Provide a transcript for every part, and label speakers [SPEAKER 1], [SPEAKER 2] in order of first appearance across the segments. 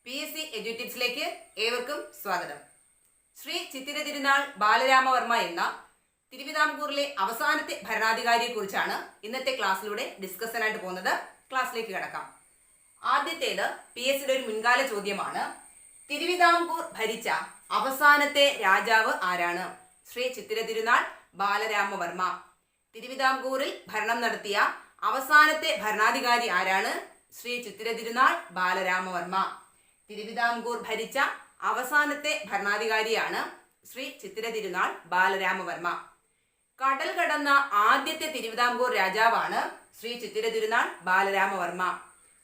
[SPEAKER 1] PSC എഡ്യൂട്ടിപ്സിലേക്ക് ഏവർക്കും സ്വാഗതം. ശ്രീ ചിത്തിര തിരുനാൾ ബാലരാമവർമ്മ എന്ന തിരുവിതാംകൂറിലെ അവസാനത്തെ ഭരണാധികാരിയെ കുറിച്ചാണ് ഇന്നത്തെ ക്ലാസ്സിലൂടെ ഡിസ്കഷനായിട്ട് പോകുന്നത്. ക്ലാസ്സിലേക്ക് കിടക്കാം. ആദ്യത്തേത് PSCയുടെ ഒരു മുൻകാല ചോദ്യമാണ്. തിരുവിതാംകൂർ ഭരിച്ച അവസാനത്തെ രാജാവ് ആരാണ്? ശ്രീ ചിത്തിര തിരുനാൾ ബാലരാമവർമ്മ. തിരുവിതാംകൂറിൽ ഭരണം നടത്തിയ അവസാനത്തെ ഭരണാധികാരി ആരാണ്? ശ്രീ ചിത്തിര തിരുനാൾ ബാലരാമവർമ്മ. തിരുവിതാംകൂർ ഭരിച്ച അവസാനത്തെ ഭരണാധികാരിയാണ് ശ്രീ ചിത്തിര തിരുനാൾ ബാലരാമവർമ്മ. കടൽ കടന്ന ആദ്യത്തെ തിരുവിതാംകൂർ രാജാവാണ് ശ്രീ ചിത്തിര തിരുനാൾ ബാലരാമവർമ്മ.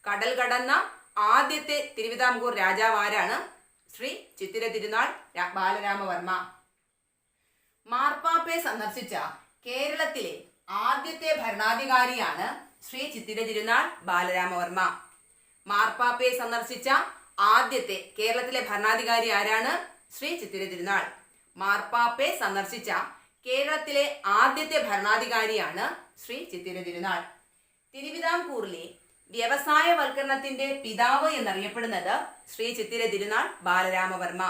[SPEAKER 1] കടൽ കടന്ന ആദ്യത്തെ തിരുവിതാംകൂർ രാജാവ് ആരാണ്? ശ്രീ ചിത്തിര തിരുനാൾ ബാലരാമവർമ്മ. മാർപ്പാപ്പയെ സന്ദർശിച്ച കേരളത്തിലെ ആദ്യത്തെ ഭരണാധികാരിയാണ് ശ്രീ ചിത്തിര തിരുനാൾ ബാലരാമവർമ്മ. മാർപ്പാപ്പയെ സന്ദർശിച്ച ആദ്യത്തെ കേരളത്തിലെ ഭരണാധികാരി ആരാണ്? ശ്രീ ചിത്തിര തിരുനാൾ. മാർപ്പാപ്പയെ സന്ദർശിച്ച കേരളത്തിലെ ആദ്യത്തെ ഭരണാധികാരിയാണ് ശ്രീ ചിത്തിര തിരുനാൾ. തിരുവിതാംകൂറിലെ വ്യവസായവൽക്കരണത്തിന്റെ പിതാവ് എന്നറിയപ്പെടുന്നത് ശ്രീ ചിത്തിര തിരുനാൾ ബാലരാമവർമ്മ.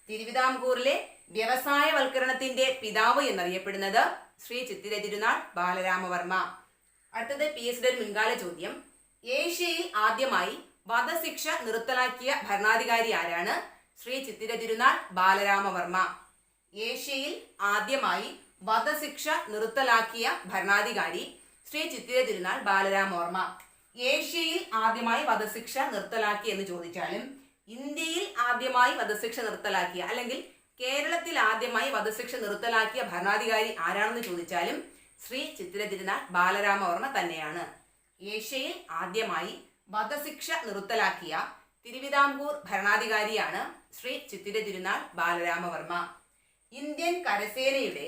[SPEAKER 1] തിരുവിതാംകൂറിലെ വ്യവസായവൽക്കരണത്തിന്റെ പിതാവ് എന്നറിയപ്പെടുന്നത് ശ്രീ ചിത്തിര തിരുനാൾ ബാലരാമവർമ്മ. അടുത്തത് PSCയുടെ ഒരു മുൻകാല ചോദ്യം. ഏഷ്യയിൽ ആദ്യമായി വധശിക്ഷ നിർത്തലാക്കിയ ഭരണാധികാരി ആരാണ്? ശ്രീ ചിത്തിര തിരുനാൾ ബാലരാമവർമ്മ. ഏഷ്യയിൽ ആദ്യമായി വധശിക്ഷ നിർത്തലാക്കിയ ഭരണാധികാരി ശ്രീ ചിത്തിര തിരുനാൾ ബാലരാമവർമ്മ. ഏഷ്യയിൽ ആദ്യമായി വധശിക്ഷ നിർത്തലാക്കി എന്ന് ചോദിച്ചാലും ഇന്ത്യയിൽ ആദ്യമായി വധശിക്ഷ നിർത്തലാക്കിയ അല്ലെങ്കിൽ കേരളത്തിൽ ആദ്യമായി വധശിക്ഷ നിർത്തലാക്കിയ ഭരണാധികാരി ആരാണെന്ന് ചോദിച്ചാലും ശ്രീ ചിത്തിര തിരുനാൾ ബാലരാമവർമ്മ തന്നെയാണ്. ഏഷ്യയിൽ ആദ്യമായി വധശിക്ഷ നിർത്തലാക്കിയ തിരുവിതാംകൂർ ഭരണാധികാരിയാണ് ശ്രീ ചിത്തിര തിരുനാൾ ബാലരാമവർമ്മ. ഇന്ത്യൻ കരസേനയുടെ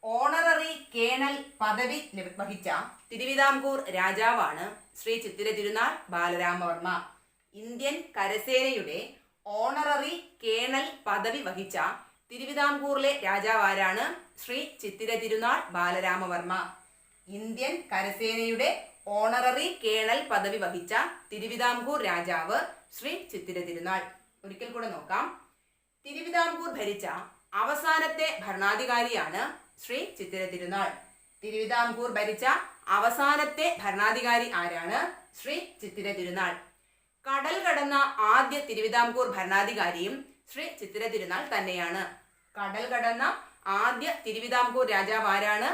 [SPEAKER 1] ഓണററി കേണൽ പദവി വഹിച്ച തിരുവിതാംകൂർ രാജാവാണ് ശ്രീ ചിത്തിര തിരുനാൾ ബാലരാമവർമ്മ. ഇന്ത്യൻ കരസേനയുടെ ഓണററി കേണൽ പദവി വഹിച്ച തിരുവിതാംകൂറിലെ രാജാവ് ആരാണ്? ശ്രീ ചിത്തിര തിരുനാൾ ബാലരാമവർമ്മ. ഇന്ത്യൻ കരസേനയുടെ ഓണററി കേണൽ പദവി വഹിച്ച തിരുവിതാംകൂർ രാജാവ് ശ്രീ ചിത്തിര തിരുനാൾ. ഒരിക്കൽ കൂടെ നോക്കാം. തിരുവിതാംകൂർ ഭരിച്ച അവസാനത്തെ ഭരണാധികാരിയാണ് ശ്രീ ചിത്തിര തിരുനാൾ. തിരുവിതാംകൂർ ഭരിച്ച അവസാനത്തെ ഭരണാധികാരി ആരാണ്? ശ്രീ ചിത്തിര തിരുനാൾ. കടൽ കടന്ന ആദ്യ തിരുവിതാംകൂർ ഭരണാധികാരിയും ശ്രീ ചിത്തിര തിരുനാൾ തന്നെയാണ്. കടൽ കടന്ന ആദ്യ തിരുവിതാംകൂർ രാജാവ് ആരാണ്?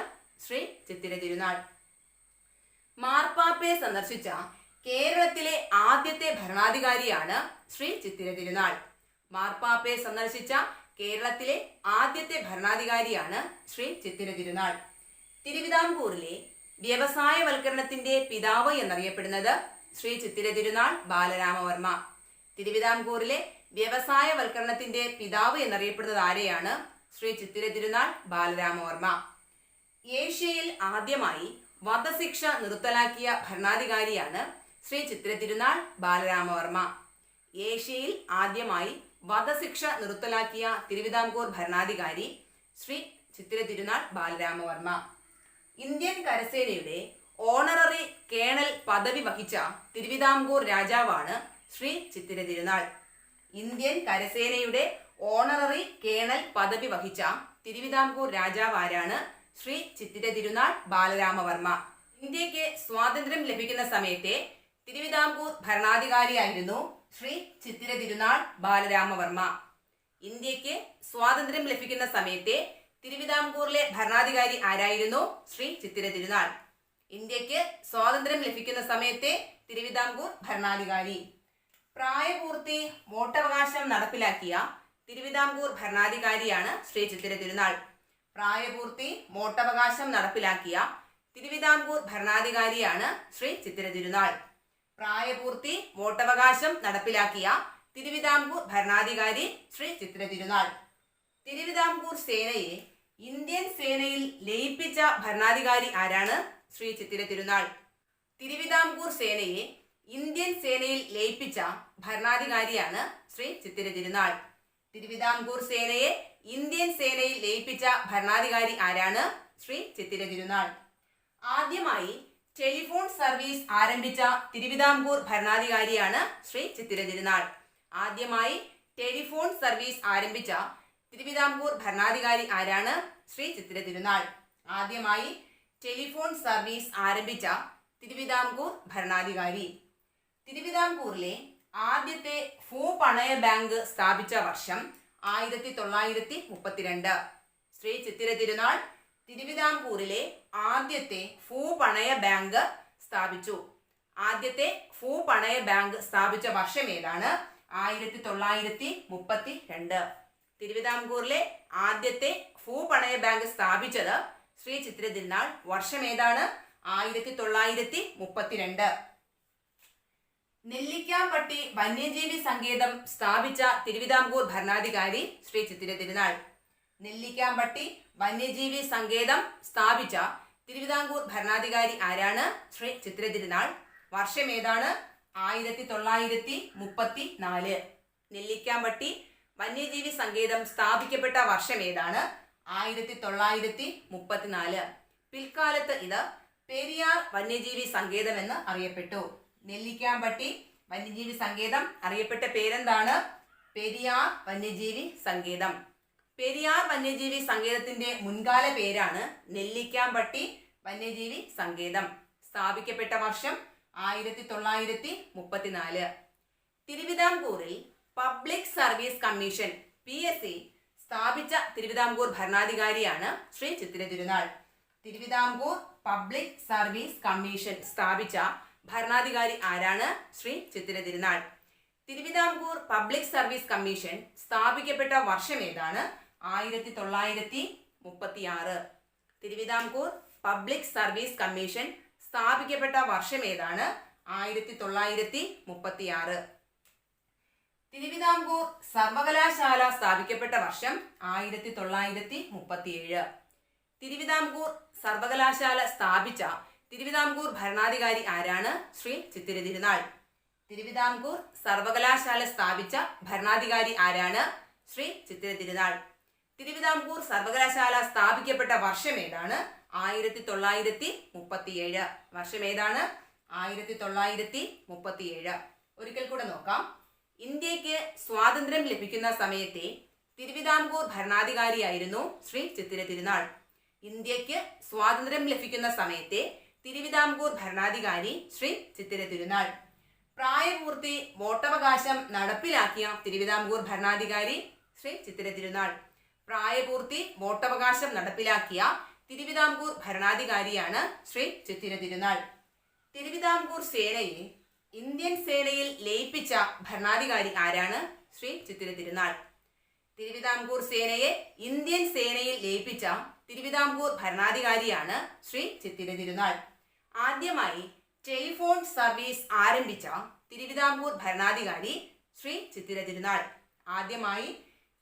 [SPEAKER 1] ശ്രീ ചിത്തിര തിരുനാൾ. മാർപ്പാപ്പയെ സന്ദർശിച്ച കേരളത്തിലെ ആദ്യത്തെ ഭരണാധികാരിയാണ് ശ്രീ ചിത്തിര തിരുനാൾ. മാർപ്പാപ്പയെ സന്ദർശിച്ച കേരളത്തിലെ ആദ്യത്തെ ഭരണാധികാരിയാണ് ശ്രീ ചിത്തിര തിരുനാൾ. തിരുവിതാംകൂറിലെ വ്യവസായവൽക്കരണത്തിന്റെ പിതാവ് എന്നറിയപ്പെടുന്നത് ശ്രീ ചിത്തിര തിരുനാൾ ബാലരാമവർമ്മ. തിരുവിതാംകൂറിലെ വ്യവസായവൽക്കരണത്തിന്റെ പിതാവ് എന്നറിയപ്പെടുന്നത് ആരെയാണ്? ശ്രീ ചിത്തിര തിരുനാൾ ബാലരാമവർമ്മ. ഏഷ്യയിൽ ആദ്യമായി വധശിക്ഷ നിർത്തലാക്കിയ ഭരണാധികാരിയാണ് ശ്രീ ചിത്തിര തിരുനാൾ ബാലരാമവർമ്മ. ഏഷ്യയിൽ ആദ്യമായി വധശിക്ഷ നിർത്തലാക്കിയ തിരുവിതാംകൂർ ഭരണാധികാരി ശ്രീ ചിത്തിര തിരുനാൾ ബാലരാമവർമ്മ. ഇന്ത്യൻ കരസേനയുടെ ഓണററി കേണൽ പദവി വഹിച്ച തിരുവിതാംകൂർ രാജാവാണ് ശ്രീ ചിത്തിര തിരുനാൾ. ഇന്ത്യൻ കരസേനയുടെ ഓണററി കേണൽ പദവി വഹിച്ച തിരുവിതാംകൂർ രാജാവ് ആരാണ്? ശ്രീ ചിത്തിര തിരുനാൾ ബാലരാമവർമ്മ. ഇന്ത്യക്ക് സ്വാതന്ത്ര്യം ലഭിക്കുന്ന സമയത്തെ തിരുവിതാംകൂർ ഭരണാധികാരിയായിരുന്നു ശ്രീ ചിത്തിര തിരുനാൾ ബാലരാമവർമ്മ. ഇന്ത്യക്ക് സ്വാതന്ത്ര്യം ലഭിക്കുന്ന സമയത്തെ തിരുവിതാംകൂറിലെ ഭരണാധികാരി ആരായിരുന്നു? ശ്രീ ചിത്തിര തിരുനാൾ. ഇന്ത്യക്ക് സ്വാതന്ത്ര്യം ലഭിക്കുന്ന സമയത്തെ തിരുവിതാംകൂർ ഭരണാധികാരി. പ്രായപൂർത്തി വോട്ടവകാശം നടപ്പിലാക്കിയ തിരുവിതാംകൂർ ഭരണാധികാരിയാണ് ശ്രീ ചിത്തിര തിരുനാൾ. പ്രായപൂർത്തി വോട്ടവകാശം നടപ്പിലാക്കിയ തിരുവിതാംകൂർ ഭരണാധികാരിയാണ് ശ്രീ ചിത്തിര തിരുനാൾ. പ്രായപൂർത്തി വോട്ടവകാശം നടപ്പിലാക്കിയ തിരുവിതാംകൂർ ഭരണാധികാരി ശ്രീ ചിത്തിര തിരുനാൾ. തിരുവിതാംകൂർ സേനയെ ഇന്ത്യൻ സേനയിൽ ലയിപ്പിച്ച ഭരണാധികാരി ആരാണ്? ശ്രീ ചിത്തിര തിരുനാൾ. തിരുവിതാംകൂർ സേനയെ ഇന്ത്യൻ സേനയിൽ ലയിപ്പിച്ച ഭരണാധികാരിയാണ് ശ്രീ ചിത്തിര തിരുനാൾ. തിരുവിതാംകൂർ സേനയെ ഇന്ത്യൻ സേനയിൽ ലയിപ്പിച്ച ഭരണാധികാരി ആരാണ്? ശ്രീ ചിത്തിര തിരുനാൾ. ആദ്യമായി ടെലിഫോൺ സർവീസ് ആരംഭിച്ച തിരുവിതാംകൂർ ഭരണാധികാരിയാണ് ശ്രീ ചിത്തിര തിരുനാൾ. ആദ്യമായി ടെലിഫോൺ സർവീസ് ആരംഭിച്ച തിരുവിതാംകൂർ ഭരണാധികാരി ആരാണ്? ശ്രീ ചിത്തിര തിരുനാൾ. ആദ്യമായി ടെലിഫോൺ സർവീസ് ആരംഭിച്ച തിരുവിതാംകൂർ ഭരണാധികാരി. തിരുവിതാംകൂറിലെ ആദ്യത്തെ ഭൂപണയ ബാങ്ക് സ്ഥാപിച്ച വർഷം 1932. ശ്രീ ചിത്തിര തിരുനാൾ തിരുവിതാംകൂറിലെ ആദ്യത്തെ ഭൂപണയ ബാങ്ക് സ്ഥാപിച്ചു. ആദ്യത്തെ ഭൂപണയ ബാങ്ക് സ്ഥാപിച്ച വർഷം ഏതാണ്? 1932. തിരുവിതാംകൂറിലെ ആദ്യത്തെ ഭൂപണയ ബാങ്ക് സ്ഥാപിച്ചത് ശ്രീ ചിത്തിര തിരുനാൾ. വർഷം ഏതാണ്? 1932. നെല്ലിക്കാമ്പട്ടി വന്യജീവി സങ്കേതം സ്ഥാപിച്ച തിരുവിതാംകൂർ ഭരണാധികാരി ശ്രീ ചിത്തിര തിരുനാൾ. നെല്ലിക്കാമ്പട്ടി വന്യജീവി സങ്കേതം സ്ഥാപിച്ച തിരുവിതാംകൂർ ഭരണാധികാരി ആരാണ്? ശ്രീ ചിത്തിര തിരുനാൾ. വർഷം ഏതാണ്? 1934. നെല്ലിക്കാമ്പട്ടി വന്യജീവി സങ്കേതം സ്ഥാപിക്കപ്പെട്ട വർഷം ഏതാണ്? 1934. പിൽക്കാലത്ത് ഇത് പെരിയാർ വന്യജീവി സങ്കേതം എന്ന് അറിയപ്പെട്ടു. നെല്ലിക്കാമ്പട്ടി വന്യജീവി സങ്കേതം അറിയപ്പെട്ട പേരെന്താണ്? പെരിയാർ വന്യജീവി സങ്കേതം. പെരിയാർ വന്യജീവി സങ്കേതത്തിന്റെ മുൻകാല പേരാണ് നെല്ലിക്കാമ്പട്ടി വന്യജീവി സങ്കേതം. സ്ഥാപിക്കപ്പെട്ട വർഷം 1934. തിരുവിതാംകൂറിൽ പബ്ലിക് സർവീസ് കമ്മീഷൻ PSC സ്ഥാപിച്ച തിരുവിതാംകൂർ ഭരണാധികാരിയാണ് ശ്രീ ചിത്തിര തിരുനാൾ. തിരുവിതാംകൂർ പബ്ലിക് സർവീസ് കമ്മീഷൻ സ്ഥാപിച്ച ഭരണാധികാരി ആരാണ്? ശ്രീ ചിത്തിര തിരുനാൾ. തിരുവിതാംകൂർ പബ്ലിക് സർവീസ് കമ്മീഷൻ സ്ഥാപിക്കപ്പെട്ട വർഷം ഏതാണ്? 1936. തിരുവിതാംകൂർ പബ്ലിക് സർവീസ് കമ്മീഷൻ സ്ഥാപിക്കപ്പെട്ട വർഷം ഏതാണ്? 1936. തിരുവിതാംകൂർ സർവകലാശാല സ്ഥാപിക്കപ്പെട്ട വർഷം 1937. തിരുവിതാംകൂർ സർവകലാശാല സ്ഥാപിച്ച തിരുവിതാംകൂർ ഭരണാധികാരി ആരാണ്? ശ്രീ ചിത്തിര തിരുനാൾ. തിരുവിതാംകൂർ സർവകലാശാല സ്ഥാപിച്ച ഭരണാധികാരി ആരാണ്? ശ്രീ ചിത്തിര തിരുനാൾ. തിരുവിതാംകൂർ സർവകലാശാല സ്ഥാപിക്കപ്പെട്ട വർഷം ഏതാണ്? 1937. വർഷം ഏതാണ്? 1937. ഒരിക്കൽ കൂടെ നോക്കാം. ഇന്ത്യക്ക് സ്വാതന്ത്ര്യം ലഭിക്കുന്ന സമയത്തെ തിരുവിതാംകൂർ ഭരണാധികാരിയായിരുന്നു ശ്രീ ചിത്തിര തിരുനാൾ. ഇന്ത്യക്ക് സ്വാതന്ത്ര്യം ലഭിക്കുന്ന സമയത്തെ തിരുവിതാംകൂർ ഭരണാധികാരി ശ്രീ ചിത്തിര തിരുനാൾ. പ്രായപൂർത്തി വോട്ടവകാശം നടപ്പിലാക്കിയ തിരുവിതാംകൂർ ഭരണാധികാരി ശ്രീ ചിത്തിര തിരുനാൾ. പ്രായപൂർത്തി വോട്ടവകാശം നടപ്പിലാക്കിയ തിരുവിതാംകൂർ ഭരണാധികാരിയാണ് ശ്രീ ചിത്തിര തിരുനാൾ. തിരുവിതാംകൂർ സേനയെ ഇന്ത്യൻ സേനയിൽ ലയിപ്പിച്ച ഭരണാധികാരി ആരാണ്? ശ്രീ ചിത്തിര തിരുനാൾ. തിരുവിതാംകൂർ സേനയെ ഇന്ത്യൻ സേനയിൽ ലയിപ്പിച്ച തിരുവിതാംകൂർ ഭരണാധികാരിയാണ് ശ്രീ ചിത്തിര തിരുനാൾ. ആദ്യമായി ടെലിഫോൺ സർവീസ് ആരംഭിച്ച തിരുവിതാംകൂർ ഭരണാധികാരി ശ്രീ ചിത്തിര തിരുനാൾ. ആദ്യമായി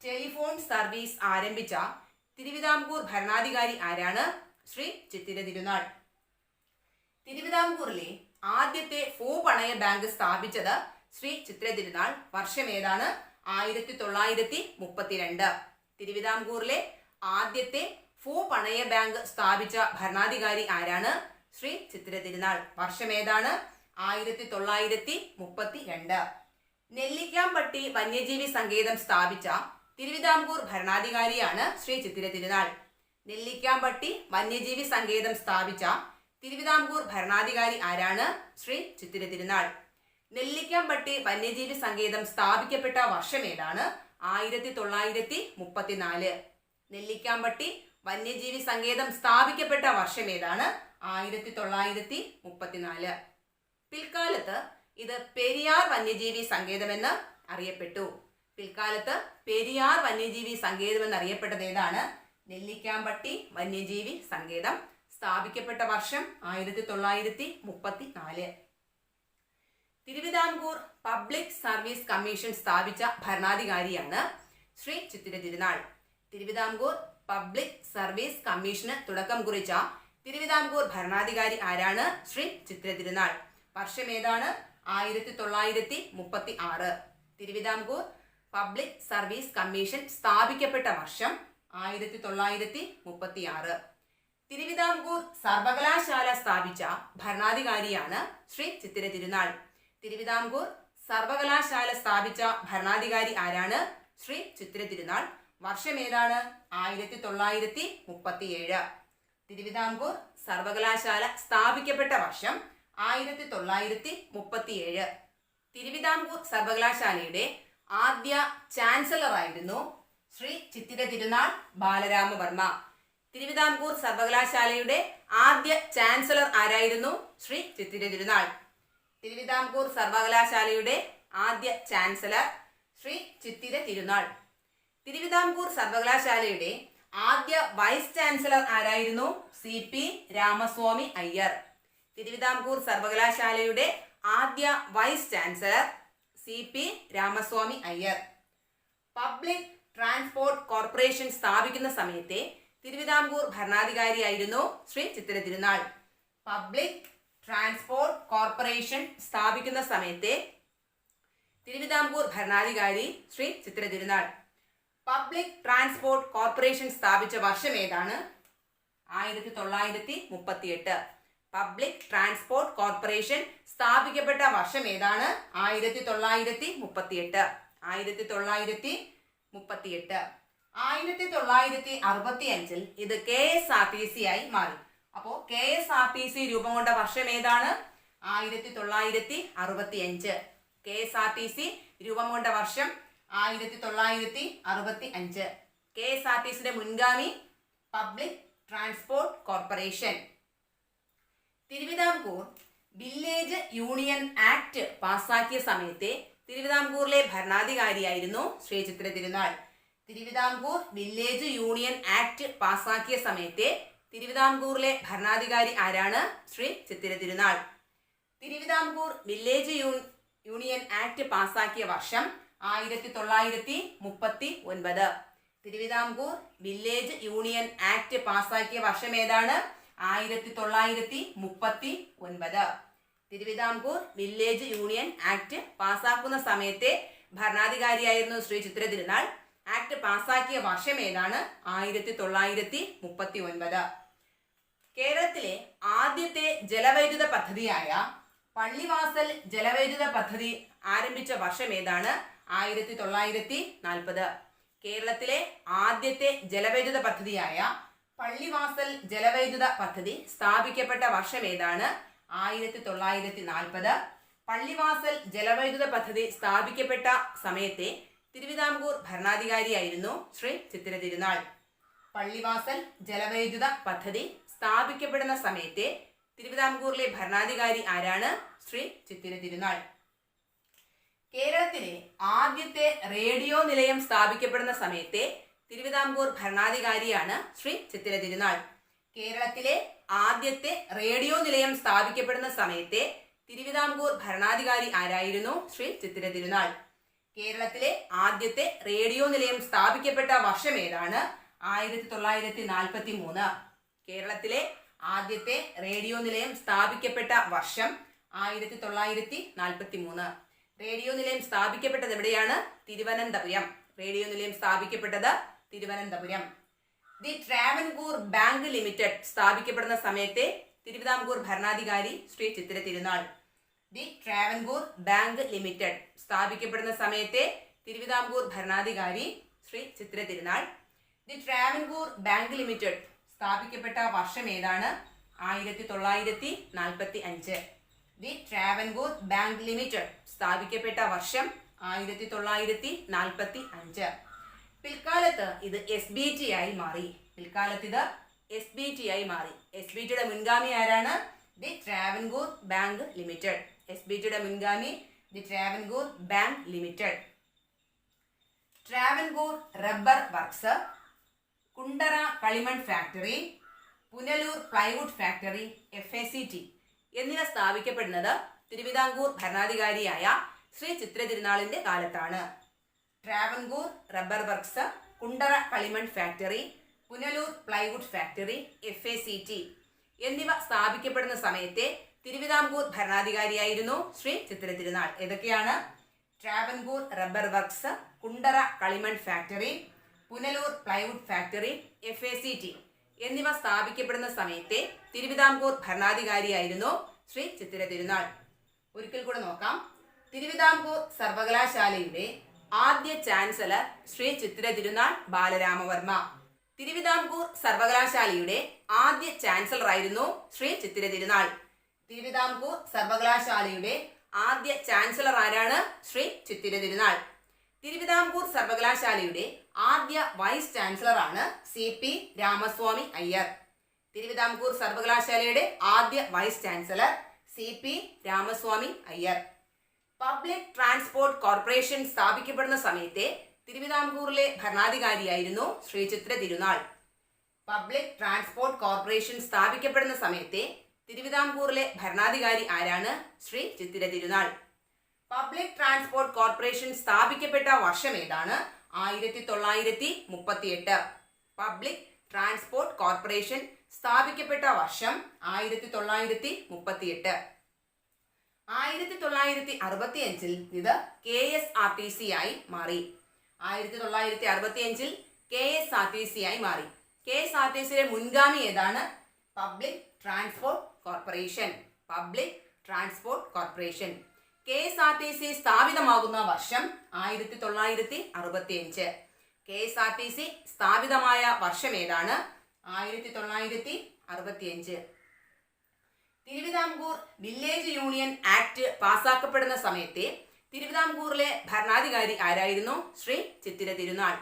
[SPEAKER 1] ടെലിഫോൺ സർവീസ് ആരംഭിച്ച തിരുവിതാംകൂർ ഭരണാധികാരി ആരാണ്? ശ്രീ ചിത്തിര തിരുനാൾ. തിരുവിതാംകൂറിലെ ആദ്യത്തെ ഭൂപണയ ബാങ്ക് സ്ഥാപിച്ചത് ശ്രീ ചിത്തിര തിരുനാൾ. വർഷം ഏതാണ്? 1932. തിരുവിതാംകൂറിലെ ആദ്യത്തെ ഭൂപണയ ബാങ്ക് സ്ഥാപിച്ച ഭരണാധികാരി ആരാണ്? ശ്രീ ചിത്തിര തിരുനാൾ. വർഷം ഏതാണ്? 1932. നെല്ലിക്കാമ്പട്ടി വന്യജീവി സങ്കേതം സ്ഥാപിച്ച തിരുവിതാംകൂർ ഭരണാധികാരിയാണ് ശ്രീ ചിത്തിര തിരുനാൾ. നെല്ലിക്കാമ്പട്ടി വന്യജീവി സങ്കേതം സ്ഥാപിച്ച തിരുവിതാംകൂർ ഭരണാധികാരി ആരാണ്? ശ്രീ ചിത്തിര തിരുനാൾ. നെല്ലിക്കാമ്പട്ടി വന്യജീവി സങ്കേതം സ്ഥാപിക്കപ്പെട്ട വർഷം ഏതാണ്? 1934. നെല്ലിക്കാമ്പട്ടി വന്യജീവി സങ്കേതം സ്ഥാപിക്കപ്പെട്ട വർഷം ഏതാണ്? 1934. പിൽക്കാലത്ത് ഇത് പെരിയാർ വന്യജീവി സങ്കേതമെന്ന് അറിയപ്പെട്ടു. പിൽക്കാലത്ത് പെരിയാർ വന്യജീവി സങ്കേതം എന്നറിയപ്പെട്ടത് ഏതാണ്? നെല്ലിക്കാമ്പട്ടി വന്യജീവി സങ്കേതം. സ്ഥാപിക്കപ്പെട്ട വർഷം 1934. തിരുവിതാംകൂർ പബ്ലിക് സർവീസ് കമ്മീഷൻ സ്ഥാപിച്ച ഭരണാധികാരിയാണ് ശ്രീ ചിത്തിര തിരുനാൾ. തിരുവിതാംകൂർ പബ്ലിക് സർവീസ് കമ്മീഷന് തുടക്കം കുറിച്ച തിരുവിതാംകൂർ ഭരണാധികാരി ആരാണ്? ശ്രീ ചിത്തിര തിരുനാൾ. വർഷം ഏതാണ്? 1936. തിരുവിതാംകൂർ പബ്ലിക് സർവീസ് കമ്മീഷൻ സ്ഥാപിക്കപ്പെട്ട വർഷം 1936. തിരുവിതാംകൂർ സർവകലാശാല സ്ഥാപിച്ച ഭരണാധികാരിയാണ് ശ്രീ ചിത്തിര തിരുനാൾ. തിരുവിതാംകൂർ സർവകലാശാല സ്ഥാപിച്ച ഭരണാധികാരി ആരാണ്? ശ്രീ ചിത്തിര തിരുനാൾ. വർഷം ഏതാണ്? 1937. തിരുവിതാംകൂർ സർവകലാശാല സ്ഥാപിക്കപ്പെട്ട വർഷം 1937. തിരുവിതാംകൂർ സർവകലാശാലയുടെ ആദ്യ ചാൻസലർ ആയിരുന്നു ശ്രീ ചിത്തിര തിരുനാൾ ബാലരാമവർമ്മ. തിരുവിതാംകൂർ സർവകലാശാലയുടെ ആദ്യ ചാൻസലർ ആരായിരുന്നു? ശ്രീ ചിത്തിര തിരുനാൾ. തിരുവിതാംകൂർ സർവകലാശാലയുടെ ആദ്യ ചാൻസലർ ശ്രീ ചിത്തിര തിരുനാൾ. തിരുവിതാംകൂർ സർവകലാശാലയുടെ ആദ്യ വൈസ് ചാൻസലർ ആരായിരുന്നു? CP രാമസ്വാമി അയ്യർ. തിരുവിതാംകൂർ സർവകലാശാലയുടെ ആദ്യ vice chancellor CP Ramaswamy Iyer. Public transport corporation സ്ഥാപിക്കുന്ന സമയത്തെ തിരുവിതാംകൂർ ഭരണാധികാരിയായിരുന്നു ശ്രീ ചിത്തിര തിരുനാൾ. പബ്ലിക് ട്രാൻസ്പോർട്ട് കോർപ്പറേഷൻ സ്ഥാപിക്കുന്ന സമയത്തെ തിരുവിതാംകൂർ ഭരണാധികാരി ശ്രീ ചിത്തിര തിരുനാൾ. പബ്ലിക് ട്രാൻസ്പോർട്ട് കോർപ്പറേഷൻ സ്ഥാപിച്ച വർഷം ഏതാണ്? 1938. പബ്ലിക് ട്രാൻസ്പോർട്ട് കോർപ്പറേഷൻ സ്ഥാപിക്കപ്പെട്ട വർഷം ഏതാണ്? 1938. 1938. 1965 ഇത് KSRTC ആയി മാറി. അപ്പോൾ KSRTC രൂപം കൊണ്ട വർഷം ഏതാണ്? 1965. KSRTC രൂപം കൊണ്ട വർഷം 1965. KSRTCയുടെ മുൻഗാമി public transport corporation. Thiruvithamkoor village union act പാസാക്കിയ സമയത്തെ തിരുവിതാംകൂറിലെ ഭരണാധികാരിയായിരുന്നു ശ്രീ ചിത്തിര തിരുനാൾ. തിരുവിതാംകൂർ വില്ലേജ് യൂണിയൻ ആക്ട് പാസാക്കിയ സമയത്തെ തിരുവിതാംകൂറിലെ ഭരണാധികാരി ആരാണ്? ശ്രീ ചിത്തിര തിരുനാൾ. തിരുവിതാംകൂർ വില്ലേജ് യൂണിയൻ ആക്ട് പാസാക്കിയ വർഷം 1939. തിരുവിതാംകൂർ വില്ലേജ് യൂണിയൻ ആക്ട് പാസാക്കിയ വർഷം ഏതാണ്? 1939. തിരുവിതാംകൂർ വില്ലേജ് യൂണിയൻ ആക്ട് പാസാക്കുന്ന സമയത്തെ ഭരണാധികാരിയായിരുന്നു ശ്രീ ചിത്തിര തിരുനാൾ. ആക്ട് പാസാക്കിയ വർഷം ഏതാണ്? 1939. കേരളത്തിലെ ആദ്യത്തെ ജലവൈദ്യുത പദ്ധതിയായ പള്ളിവാസൽ ജലവൈദ്യുത പദ്ധതി ആരംഭിച്ച വർഷം ഏതാണ്? 1940. കേരളത്തിലെ ആദ്യത്തെ ജലവൈദ്യുത പദ്ധതിയായ പള്ളിവാസൽ ജലവൈദ്യുത പദ്ധതി സ്ഥാപിക്കപ്പെട്ട വർഷം ഏതാണ്? 1940. പള്ളിവാസൽ ജലവൈദ്യുത പദ്ധതി സ്ഥാപിക്കപ്പെട്ട സമയത്തെ തിരുവിതാംകൂർ ഭരണാധികാരിയായിരുന്നു ശ്രീ ചിത്തിര തിരുനാൾ. പള്ളിവാസൽ ജലവൈദ്യുത പദ്ധതി സ്ഥാപിക്കപ്പെടുന്ന സമയത്തെ തിരുവിതാംകൂറിലെ ഭരണാധികാരി ആരാണ്? ശ്രീ ചിത്തിര തിരുനാൾ. കേരളത്തിലെ ആദ്യത്തെ റേഡിയോ നിലയം സ്ഥാപിക്കപ്പെടുന്ന സമയത്തെ തിരുവിതാംകൂർ ഭരണാധികാരിയാണ് ശ്രീ ചിത്തിര തിരുനാൾ. കേരളത്തിലെ ആദ്യത്തെ റേഡിയോ നിലയം സ്ഥാപിക്കപ്പെടുന്ന സമയത്തെ തിരുവിതാംകൂർ ഭരണാധികാരി ആരായിരുന്നു? ശ്രീ ചിത്തിര തിരുനാൾ. കേരളത്തിലെ ആദ്യത്തെ റേഡിയോ നിലയം സ്ഥാപിക്കപ്പെട്ട വർഷം ഏതാണ്? 1943. കേരളത്തിലെ ആദ്യത്തെ റേഡിയോ നിലയം സ്ഥാപിക്കപ്പെട്ട വർഷം 1943. റേഡിയോ നിലയം സ്ഥാപിക്കപ്പെട്ടത് എവിടെയാണ്? തിരുവനന്തപുരം. റേഡിയോ നിലയം സ്ഥാപിക്കപ്പെട്ടത് Thiruvananthapuram. The Travancore bank limited സ്ഥാപിക്കപ്പെടുന്ന സമയത്തെ തിരുവിതാംകൂർ ഭരണാധികാരി Sree Chithira Thirunal. The Travancore bank limited സ്ഥാപിക്കപ്പെടുന്ന സമയത്തെ തിരുവിതാംകൂർ ഭരണാധികാരി Sree Chithira Thirunal. The Travancore bank limited സ്ഥാപിക്കപ്പെട്ട വർഷം ഏതാണ്? 1945. ദി ട്രാവൻകൂർ ബാങ്ക് ലിമിറ്റഡ് സ്ഥാപിക്കപ്പെട്ട വർഷം 1945. പിൽക്കാലത്ത് ഇത് SBT ആയി മാറി. പിൽക്കാലത്ത് ഇത് SBT ആയി മാറി. SBTയുടെ മുൻഗാമി ആരാണ്? The Travancore bank limited. SBTയുടെ മുൻഗാമി the Travancore bank limited. Travancore rubber works, Kundara കളിമൺ factory, Punalur plywood factory, FACT എന്നിവ സ്ഥാപിക്കപ്പെടുന്നത് തിരുവിതാംകൂർ ഭരണാധികാരിയായ ശ്രീ ചിത്തിര തിരുനാളിന്റെ കാലത്താണ്. ട്രാവൻകൂർ റബ്ബർ വർക്ക്സ്, കുണ്ടറ കളിമൺ factory, Punalur plywood factory, FACT എന്നിവ സ്ഥാപിക്കപ്പെടുന്ന സമയത്തെ തിരുവിതാംകൂർ ഭരണാധികാരിയായിരുന്നു ശ്രീ ചിത്തിര തിരുനാൾ. ഏതൊക്കെയാണ്? ട്രാവൻകൂർ റബ്ബർ വർക്ക്സ്, കുണ്ടറ കളിമൺ factory, Punalur plywood factory, FACT എന്നിവ സ്ഥാപിക്കപ്പെടുന്ന സമയത്തെ തിരുവിതാംകൂർ ഭരണാധികാരിയായിരുന്നു ശ്രീ ചിത്തിര തിരുനാൾ. ഒരിക്കൽ കൂടെ നോക്കാം. തിരുവിതാംകൂർ സർവകലാശാലയുടെ ആദ്യ ചാൻസലർ ശ്രീ ചിത്തിര തിരുനാൾ ബാലരാമവർമ്മ. തിരുവിതാംകൂർ സർവകലാശാലയുടെ ആദ്യ ചാൻസലർ ആയിരുന്നു ശ്രീ ചിത്തിര തിരുനാൾ. തിരുവിതാംകൂർ സർവകലാശാലയുടെ ആദ്യ ചാൻസലർ ആരാണ്? ശ്രീ ചിത്തിര തിരുനാൾ. തിരുവിതാംകൂർ സർവകലാശാലയുടെ ആദ്യ വൈസ് ചാൻസലർ ആണ് CP രാമസ്വാമി അയ്യർ. തിരുവിതാംകൂർ സർവകലാശാലയുടെ ആദ്യ vice chancellor CP Ramaswamy Iyer. Public transport corporation സ്ഥാപിക്കപ്പെടുന്ന സമയത്തെ തിരുവിതാംകൂറിലെ ഭരണാധികാരിയായിരുന്നു ശ്രീ ചിത്തിര തിരുനാൾ. പബ്ലിക് ട്രാൻസ്പോർട്ട് കോർപ്പറേഷൻ സ്ഥാപിക്കപ്പെടുന്ന സമയത്തെ തിരുവിതാംകൂറിലെ ഭരണാധികാരി ആരാണ്? ശ്രീ ചിത്തിര തിരുനാൾ. പബ്ലിക് ട്രാൻസ്പോർട്ട് കോർപ്പറേഷൻ സ്ഥാപിക്കപ്പെട്ട വർഷം ഏതാണ്? 1938. പബ്ലിക് ട്രാൻസ്പോർട്ട് കോർപ്പറേഷൻ സ്ഥാപിക്കപ്പെട്ട വർഷം 1938. 1965 ഇത് KSRTC ആയി മാറി. 1965 KSRTC ആയി മാറി. KSRTCയുടെ മുൻഗാമി ഏതാണ്? Public transport corporation. Public transport corporation. KSRTC സ്ഥാപിതമാകുന്ന വർഷം 1965. KSRTC സ്ഥാപിതമായ വർഷം ഏതാണ്? 1965. തിരുവിതാംകൂർ വില്ലേജ് യൂണിയൻ ആക്ട് പാസാക്കപ്പെടുന്ന സമയത്തെ തിരുവിതാംകൂറിലെ ഭരണാധികാരി ആരായിരുന്നു? ശ്രീ ചിത്തിര തിരുനാൾ.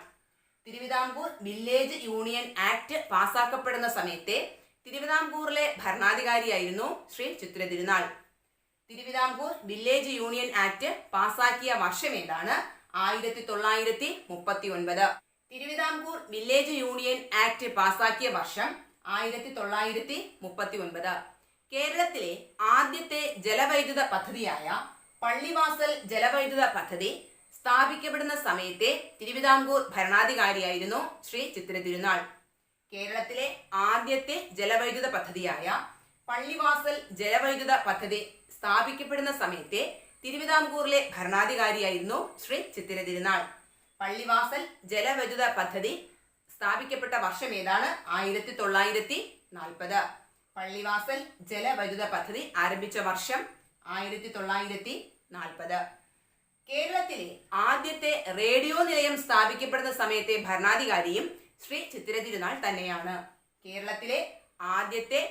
[SPEAKER 1] തിരുവിതാംകൂർ വില്ലേജ് യൂണിയൻ ആക്ട് പാസാക്കപ്പെടുന്ന സമയത്തെ തിരുവിതാംകൂറിലെ ഭരണാധികാരിയായിരുന്നു ശ്രീ ചിത്തിര തിരുനാൾ. തിരുവിതാംകൂർ വില്ലേജ് യൂണിയൻ ആക്ട് പാസാക്കിയ വർഷം ഏതാണ്? 1939. തിരുവിതാംകൂർ വില്ലേജ് യൂണിയൻ ആക്ട് പാസാക്കിയ വർഷം 1939. കേരളത്തിലെ ആദ്യത്തെ ജലവൈദ്യുത പദ്ധതിയായ പള്ളിവാസൽ ജലവൈദ്യുത പദ്ധതി സ്ഥാപിക്കപ്പെടുന്ന സമയത്തെ തിരുവിതാംകൂർ ഭരണാധികാരിയായിരുന്നു ശ്രീ ചിത്തിര തിരുനാൾ. കേരളത്തിലെ ആദ്യത്തെ ജലവൈദ്യുത പദ്ധതിയായ പള്ളിവാസൽ ജലവൈദ്യുത പദ്ധതി സ്ഥാപിക്കപ്പെടുന്ന സമയത്തെ തിരുവിതാംകൂറിലെ ഭരണാധികാരിയായിരുന്നു ശ്രീ ചിത്തിര തിരുനാൾ. പള്ളിവാസൽ ജലവൈദ്യുത പദ്ധതി സ്ഥാപിക്കപ്പെട്ട വർഷം ഏതാണ്? 1940. പള്ളിവാസൽ ജലവൈദ്യുത പദ്ധതി ആരംഭിച്ച വർഷം 1940. കേരളത്തിലെ ആദ്യത്തെ റേഡിയോ നിലയം സ്ഥാപിക്കപ്പെടുന്ന സമയത്തെ ഭരണാധികാരിയും ശ്രീ ചിത്തിര തിരുനാൾ തന്നെയാണ്. കേരളത്തിലെ ആദ്യത്തെ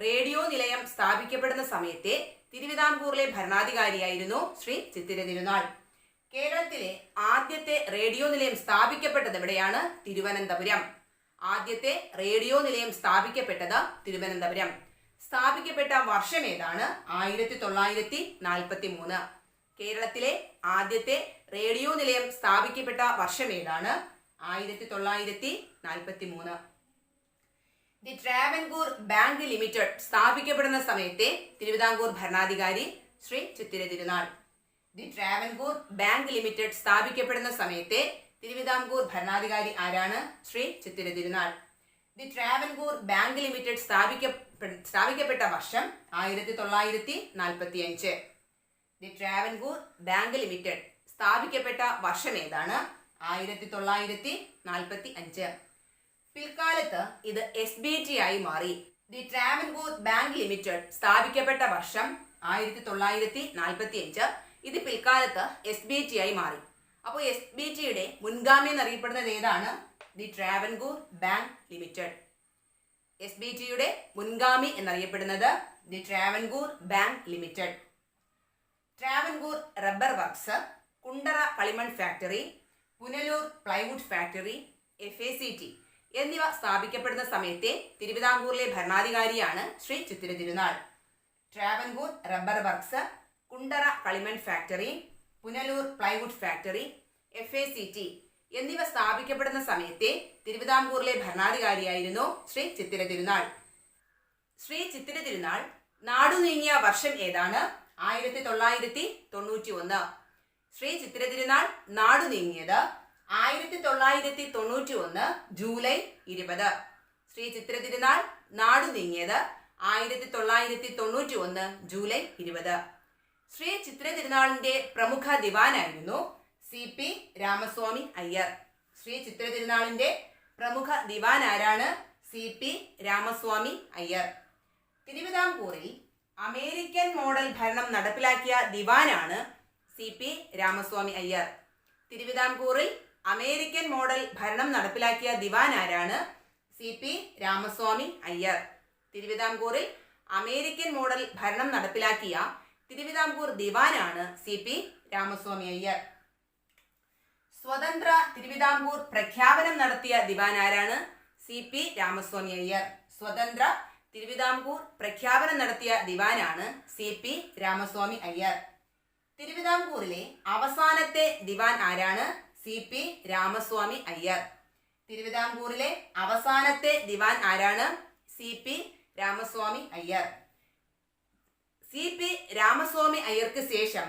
[SPEAKER 1] റേഡിയോ നിലയം സ്ഥാപിക്കപ്പെടുന്ന സമയത്തെ തിരുവിതാംകൂറിലെ ഭരണാധികാരിയായിരുന്നു ശ്രീ ചിത്തിര തിരുനാൾ. കേരളത്തിലെ ആദ്യത്തെ റേഡിയോ നിലയം സ്ഥാപിക്കപ്പെട്ടത് എവിടെയാണ്? തിരുവനന്തപുരം. ആദ്യത്തെ റേഡിയോ നിലയം സ്ഥാപിക്കപ്പെട്ടത് തിരുവനന്തപുരം. സ്ഥാപിക്കപ്പെട്ട വർഷം ഏതാണ്? 1943. കേരളത്തിലെ ആദ്യത്തെ റേഡിയോ നിലയം സ്ഥാപിക്കപ്പെട്ട വർഷം ഏതാണ്? 1943. ദി ട്രാവൻകൂർ ബാങ്ക് ലിമിറ്റഡ് സ്ഥാപിക്കപ്പെടുന്ന സമയത്തെ തിരുവിതാംകൂർ ഭരണാധികാരി Sree Chithira Thirunal. The Travancore bank limited സ്ഥാപിക്കപ്പെടുന്ന സമയത്തെ തിരുവിതാംകൂർ ഭരണാധികാരി ആരാണ്? Shri Chithira Thirunal. The Travancore bank limited സ്ഥാപിക്കപ്പെട്ട വർഷം 1945. ദി ട്രാവൻകൂർ ബാങ്ക് ലിമിറ്റഡ് സ്ഥാപിക്കപ്പെട്ട വർഷം ഏതാണ്? 1945. പിൽക്കാലത്ത് ഇത് SBT ആയി മാറി. ദി ട്രാവൻകൂർ ബാങ്ക് ലിമിറ്റഡ് സ്ഥാപിക്കപ്പെട്ട വർഷം 1945. ഇത് പിൽക്കാലത്ത് SBT ആയി മാറി. അപ്പോൾ SBTയുടെ മുൻഗാമി എന്നറിയപ്പെടുന്നത് ഏതാണ്? The Travancore bank limited. SBTയുടെ മുൻഗാമി എന്നറിയപ്പെടുന്നത് the Travancore bank limited. Travancore rubber works, Kundara കളിമൺ factory, Punalur plywood factory, FACT എന്നിവ സ്ഥാപിക്കപ്പെടുന്ന സമയത്തെ തിരുവിതാംകൂറിലെ ഭരണാധികാരിയാണ് ശ്രീ ചിത്തിര തിരുനാൾ. ട്രാവൻകൂർ റബ്ബർ വർക്ക്സ്, കുണ്ടറ കളിമൺ factory, Punalur plywood factory, FACT എന്നിവ സ്ഥാപിക്കപ്പെടുന്ന സമയത്തെ തിരുവിതാംകൂറിലെ ഭരണാധികാരിയായിരുന്നു ശ്രീ ചിത്തിര തിരുനാൾ. ശ്രീ ചിത്തിര തിരുനാൾ നാടു നീങ്ങിയ വർഷം ഏതാണ്? 1991. ശ്രീ ചിത്തിര തിരുനാൾ നാടു നീങ്ങിയത് 1991 ജൂലൈ 20. ശ്രീ ചിത്തിര തിരുനാൾ നാടു നീങ്ങിയത് 1991 ജൂലൈ 20. ശ്രീ ചിത്തിര തിരുനാളിന്റെ പ്രമുഖ ദിവാനായിരുന്നു CP രാമസ്വാമി അയ്യർ. ശ്രീ ചിത്തിര തിരുനാളിന്റെ പ്രമുഖ ദിവാൻ ആരാണ്? CP രാമസ്വാമി അയ്യർ. തിരുവിതാംകൂറിൽ അമേരിക്കൻ മോഡൽ ഭരണം നടപ്പിലാക്കിയ ദിവാനാണ് CP രാമസ്വാമി അയ്യർ. തിരുവിതാംകൂറിൽ അമേരിക്കൻ മോഡൽ ഭരണം നടപ്പിലാക്കിയ ദിവാൻ ആരാണ്? CP രാമസ്വാമി അയ്യർ. തിരുവിതാംകൂറിൽ അമേരിക്കൻ മോഡൽ ഭരണം നടപ്പിലാക്കിയ തിരുവിതാംകൂർ ദിവാനാണ് CP രാമസ്വാമി അയ്യർ. സ്വതന്ത്ര തിരുവിതാംകൂർ പ്രഖ്യാപനം നടത്തിയ ദിവാൻ ആരാണ്? CP രാമസ്വാമി അയ്യർ. സ്വതന്ത്ര തിരുവിതാംകൂർ പ്രഖ്യാപനം നടത്തിയ ദിവാനാണ് CP രാമസ്വാമി അയ്യർ. തിരുവിതാംകൂറിലെ അവസാനത്തെ ദിവാൻ ആരാണ്? CP രാമസ്വാമി അയ്യർ. തിരുവിതാംകൂറിലെ അവസാനത്തെ ദിവാൻ ആരാണ്? CP രാമസ്വാമി അയ്യർ. CP രാമസ്വാമി അയ്യർക്ക് ശേഷം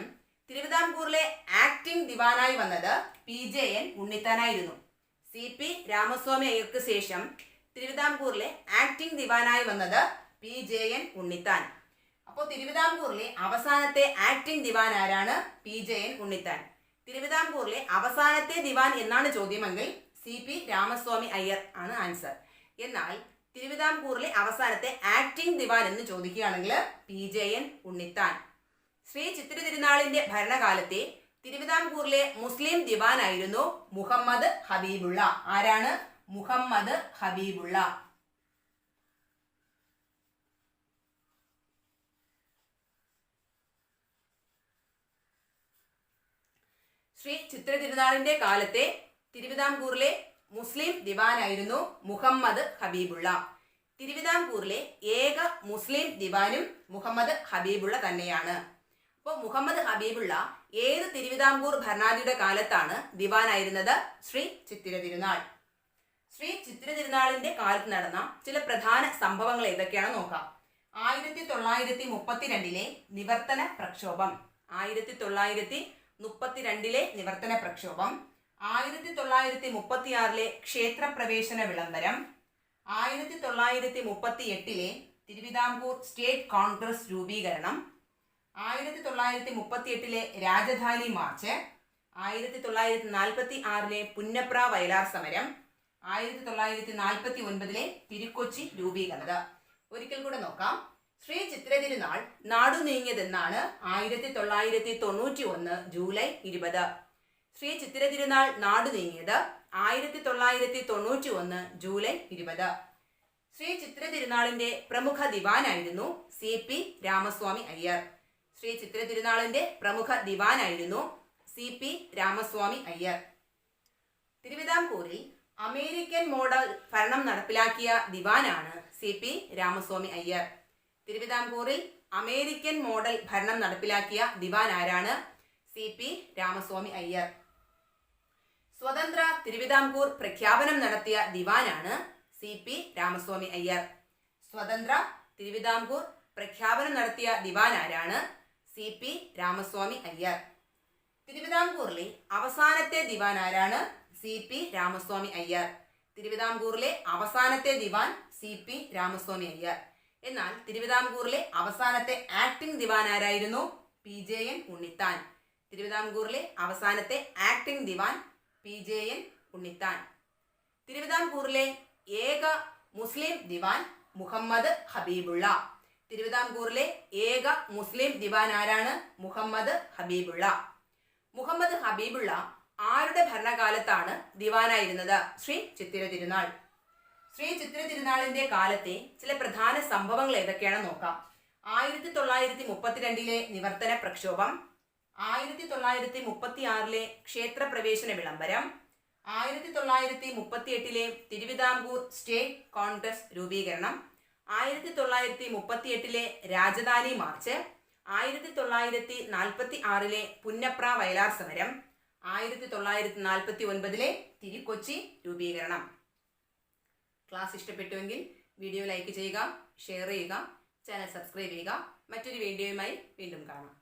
[SPEAKER 1] തിരുവിതാംകൂറിലെ ആക്ടിംഗ് ദിവാനായി വന്നത് PJN ഉണ്ണിത്താനായിരുന്നു. CP രാമസ്വാമി അയ്യർക്ക് ശേഷം തിരുവിതാംകൂറിലെ ആക്ടിംഗ് ദിവാനായി വന്നത് PJN ഉണ്ണിത്താൻ. അപ്പോൾ തിരുവിതാംകൂറിലെ അവസാനത്തെ ആക്ടിംഗ് ദിവാൻ ആരാണ്? PJN ഉണ്ണിത്താൻ. തിരുവിതാംകൂറിലെ അവസാനത്തെ ദിവാൻ എന്നാണ് ചോദ്യമെങ്കിൽ CP രാമസ്വാമി അയ്യർ ആണ് ആൻസർ. എന്നാൽ തിരുവിതാംകൂറിലെ അവസാനത്തെ ആക്ടിംഗ് ദിവാൻ എന്ന് ചോദിക്കുകയാണെങ്കിൽ PJN ഉണ്ണിത്താൻ. ശ്രീ ചിത്തിര തിരുനാളിന്റെ ഭരണകാലത്തെ തിരുവിതാംകൂറിലെ മുസ്ലിം ദിവാനായിരുന്നു മുഹമ്മദ് ഹബീബുള്ള. ആരാണ്? മുഹമ്മദ് ഹബീബുള്ള. ശ്രീ ചിത്തിര തിരുനാളിന്റെ കാലത്തെ തിരുവിതാംകൂറിലെ മുസ്ലിം ദിവാനായിരുന്നു മുഹമ്മദ് ഹബീബുള്ള. തിരുവിതാംകൂറിലെ ഏക മുസ്ലിം ദിവാനും മുഹമ്മദ് ഹബീബുള്ള തന്നെയാണ്. അപ്പോൾ മുഹമ്മദ് ഹബീബുള്ള ഏത് തിരുവിതാംകൂർ ഭരണാധികാരിയുടെ കാലത്താണ് ദിവാനായിരുന്നത്? ശ്രീ ചിത്തിര തിരുനാൾ. ശ്രീ ചിത്തിര തിരുനാളിന്റെ കാലത്ത് നടന്ന ചില പ്രധാന സംഭവങ്ങൾ ഏതൊക്കെയാണെന്ന് നോക്കാം. 1932 നിവർത്തന പ്രക്ഷോഭം. 1932 നിവർത്തന പ്രക്ഷോഭം. 1936 ക്ഷേത്രപ്രവേശന വിളംബരം. 1938 തിരുവിതാംകൂർ സ്റ്റേറ്റ് കോൺഗ്രസ് രൂപീകരണം. 1938 രാജധാനി മാർച്ച്. 1946 പുന്നപ്ര വയലാർ സമരം. 1949 തിരുക്കൊച്ചി രൂപീകരണത. ഒരിക്കൽ കൂടെ നോക്കാം. ശ്രീ ചിത്തിര തിരുനാൾ നാടു നീങ്ങിയതെന്നാണ്? 1991 ജൂലൈ 20. ശ്രീ ചിത്തിര തിരുനാൾ നാടു നീങ്ങിയത് 1991 ജൂലൈ 20. ശ്രീ ചിത്തിര തിരുനാളിന്റെ പ്രമുഖ ദിവാനായിരുന്നു CP രാമസ്വാമി അയ്യർ. ശ്രീ ചിത്തിര തിരുനാളിന്റെ പ്രമുഖ ദിവാനായിരുന്നു CP രാമസ്വാമി അയ്യർ. തിരുവിതാംകൂറിൽ അമേരിക്കൻ മോഡൽ ഭരണം നടപ്പിലാക്കിയ ദിവാനാണ് CP രാമസ്വാമി അയ്യർ. തിരുവിതാംകൂറിൽ അമേരിക്കൻ മോഡൽ ഭരണം നടപ്പിലാക്കിയ ദിവാൻ ആരാണ്? CP രാമസ്വാമി അയ്യർ. സ്വതന്ത്ര തിരുവിതാംകൂർ പ്രഖ്യാപനം നടത്തിയ ദിവാനാണ് CP രാമസ്വാമി അയ്യർ. സ്വതന്ത്ര തിരുവിതാംകൂർ പ്രഖ്യാപനം നടത്തിയ ദിവാൻ ആരാണ്? CP രാമസ്വാമി അയ്യർ. തിരുവിതാംകൂറിലെ അവസാനത്തെ ദിവാൻ ആരാണ്? CP രാമസ്വാമി അയ്യർ. തിരുവിതാംകൂറിലെ അവസാനത്തെ ദിവാൻ CP രാമസ്വാമി അയ്യർ. എന്നാൽ തിരുവിതാംകൂറിലെ അവസാനത്തെ ആക്ടിംഗ് ദിവാൻ ആരായിരുന്നു? PJN ഉണ്ണിത്താൻ. തിരുവിതാംകൂറിലെ അവസാനത്തെ ആക്ടിംഗ് ദിവാൻ PJN ഉണ്ണിത്താൻ. തിരുവിതാംകൂറിലെ ഏക മുസ്ലിം ദിവാൻ മുഹമ്മദ് ഹബീബുള്ള. തിരുവിതാംകൂറിലെ ഏക മുസ്ലിം ദിവാൻ ആരാണ്? മുഹമ്മദ് ഹബീബുള്ള. മുഹമ്മദ് ഹബീബുള്ള ആരുടെ ഭരണകാലത്താണ് ദിവാനായിരുന്നത്? ശ്രീ ചിത്തിര തിരുനാൾ. ശ്രീ ചിത്തിര തിരുനാളിന്റെ കാലത്തെ ചില പ്രധാന സംഭവങ്ങൾ ഏതൊക്കെയാണെന്ന് നോക്കാം. 1932 നിവർത്തന പ്രക്ഷോഭം. 1936 ക്ഷേത്രപ്രവേശന വിളംബരം. 1938 തിരുവിതാംകൂർ സ്റ്റേറ്റ് കോൺഗ്രസ് രൂപീകരണം. 1938 രാജധാനി മാർച്ച്. 1946 പുന്നപ്ര വയലാർ സമരം. 1949 തിരുക്കൊച്ചി രൂപീകരണം. ക്ലാസ് ഇഷ്ടപ്പെട്ടുവെങ്കിൽ വീഡിയോ ലൈക്ക് ചെയ്യുക, ഷെയർ ചെയ്യുക, ചാനൽ സബ്സ്ക്രൈബ് ചെയ്യുക. മറ്റൊരു വീഡിയോയുമായി വീണ്ടും കാണാം.